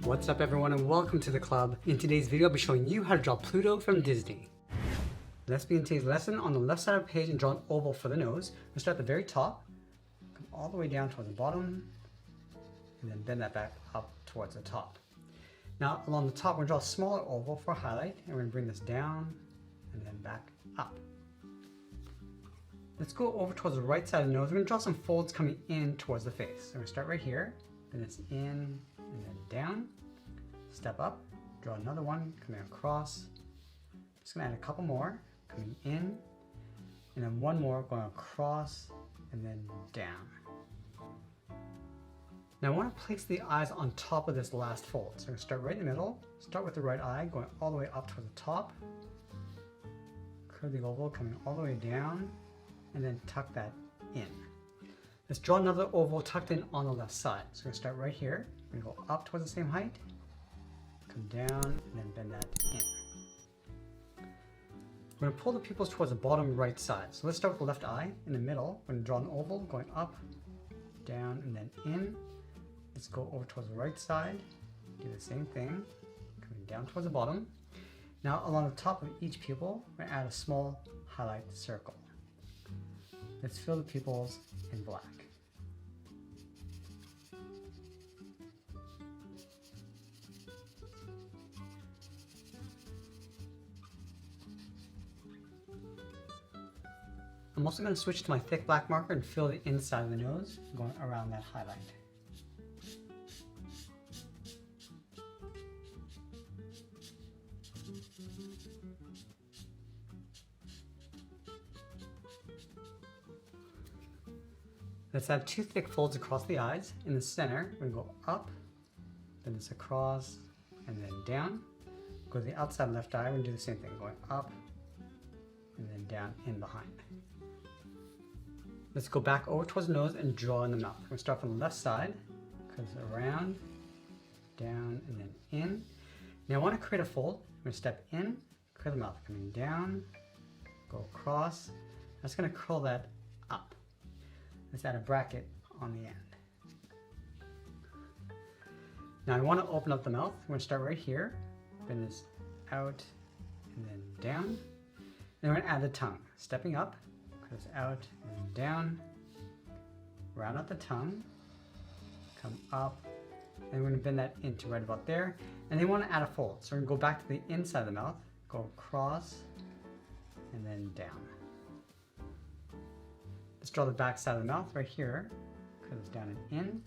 What's up everyone and welcome to the club. In today's video I'll be showing you how to draw Pluto from Disney. Let's begin today's lesson. On the left side of the page and draw an oval for the nose. We'll start at the very top, come all the way down towards the bottom, and then bend that back up towards the top. Now along the top we're going to draw a smaller oval for highlight, and we're going to bring this down and then back up. Let's go over towards the right side of the nose. We're going to draw some folds coming in towards the face. So we're going to start right here, then it's in and then down, step up, draw another one coming across. Just going to add a couple more coming in, and then one more going across and then down. Now I want to place the eyes on top of this last fold. So I'm going to start right in the middle, start with the right eye going all the way up toward the top, curve the oval coming all the way down, and then tuck that in. Let's draw another oval tucked in on the left side. So we're going to start right here. We're going to go up towards the same height, come down, and then bend that in. We're going to pull the pupils towards the bottom right side. So let's start with the left eye in the middle. We're going to draw an oval going up, down, and then in. Let's go over towards the right side. Do the same thing, coming down towards the bottom. Now along the top of each pupil, we're going to add a small highlight circle. Let's fill the pupils in black. I'm also going to switch to my thick black marker and fill the inside of the nose, going around that highlight. Let's add two thick folds across the eyes. In the center, we're going to go up, then this across, and then down. Go to the outside left eye, we're going to do the same thing, going up, and then down in behind. Let's go back over towards the nose and draw in the mouth. We're going to start from the left side, curve around, down, and then in. Now I want to create a fold. I'm going to step in, curve the mouth, coming down, go across. That's going to curl that up. Let's add a bracket on the end. Now I want to open up the mouth. We're going to start right here, bend this out and then down. Then we're going to add the tongue. Stepping up, goes out and down, round out the tongue, come up, and we're going to bend that into right about there. And then we want to add a fold. So we're going to go back to the inside of the mouth, go across, and then down. Let's draw the back side of the mouth right here. Curves down and in,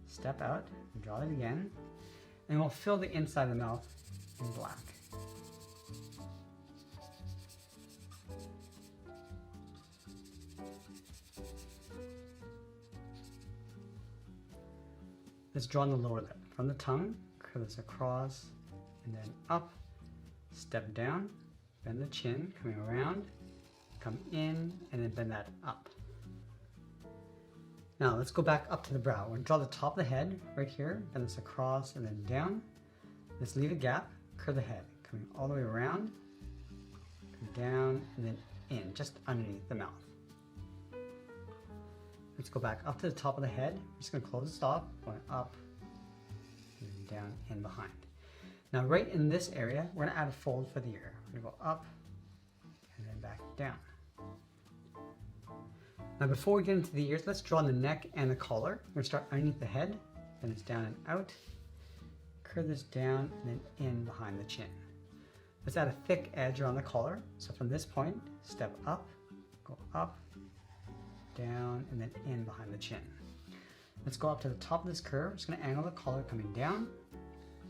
step out, and draw it again. And we'll fill the inside of the mouth in black. Let's draw on the lower lip. From the tongue, curve this across, and then up, step down, bend the chin, coming around, come in, and then bend that up. Now let's go back up to the brow. We're going to draw the top of the head right here, bend this across and then down. Let's leave a gap, curve the head, coming all the way around, come down, and then in, just underneath the mouth. Let's go back up to the top of the head. I'm just going to close this off, going up and then down in behind. Now right in this area, we're going to add a fold for the ear. We're going to go up and then back down. Now before we get into the ears, let's draw the neck and the collar. We're going to start underneath the head, then it's down and out, curve this down and then in behind the chin. Let's add a thick edge around the collar. So from this point, step up, go up, down, and then in behind the chin. Let's go up to the top of this curve. Just going to angle the collar coming down.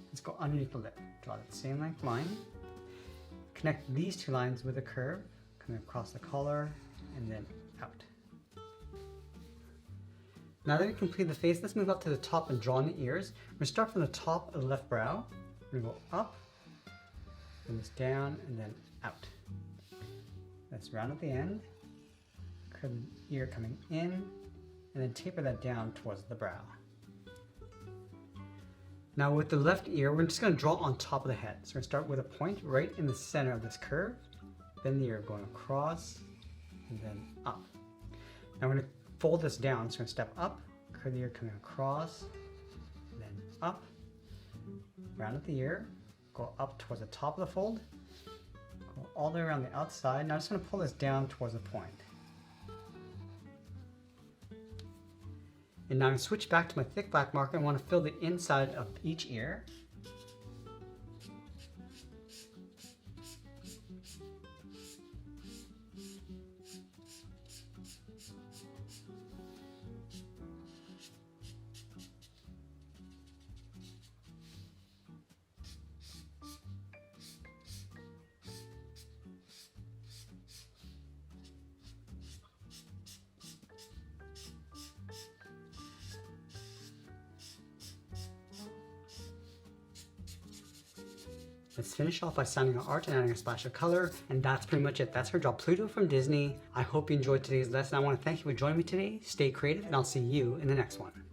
Let's go underneath the lip. Draw that same length line. Connect these two lines with a curve, coming across the collar and then out. Now that we've completed the face, let's move up to the top and draw in the ears. We're going to start from the top of the left brow. We're going to go up, bring this down, and then out. Let's round at the end, curve the ear coming in, and then taper that down towards the brow. Now with the left ear, we're just going to draw on top of the head. So we're going to start with a point right in the center of this curve, bend the ear going across, and then up. Now we're going to fold this down, so we're going to step up, curve the ear coming across, then up, round at the ear, go up towards the top of the fold, go all the way around the outside. Now I'm just going to pull this down towards the point. And now I'm going to switch back to my thick black marker and want to fill the inside of each ear. Let's finish off by signing our art and adding a splash of color, and that's pretty much it. That's her Draw Pluto from Disney. I hope you enjoyed today's lesson. I want to thank you for joining me today. Stay creative, and I'll see you in the next one.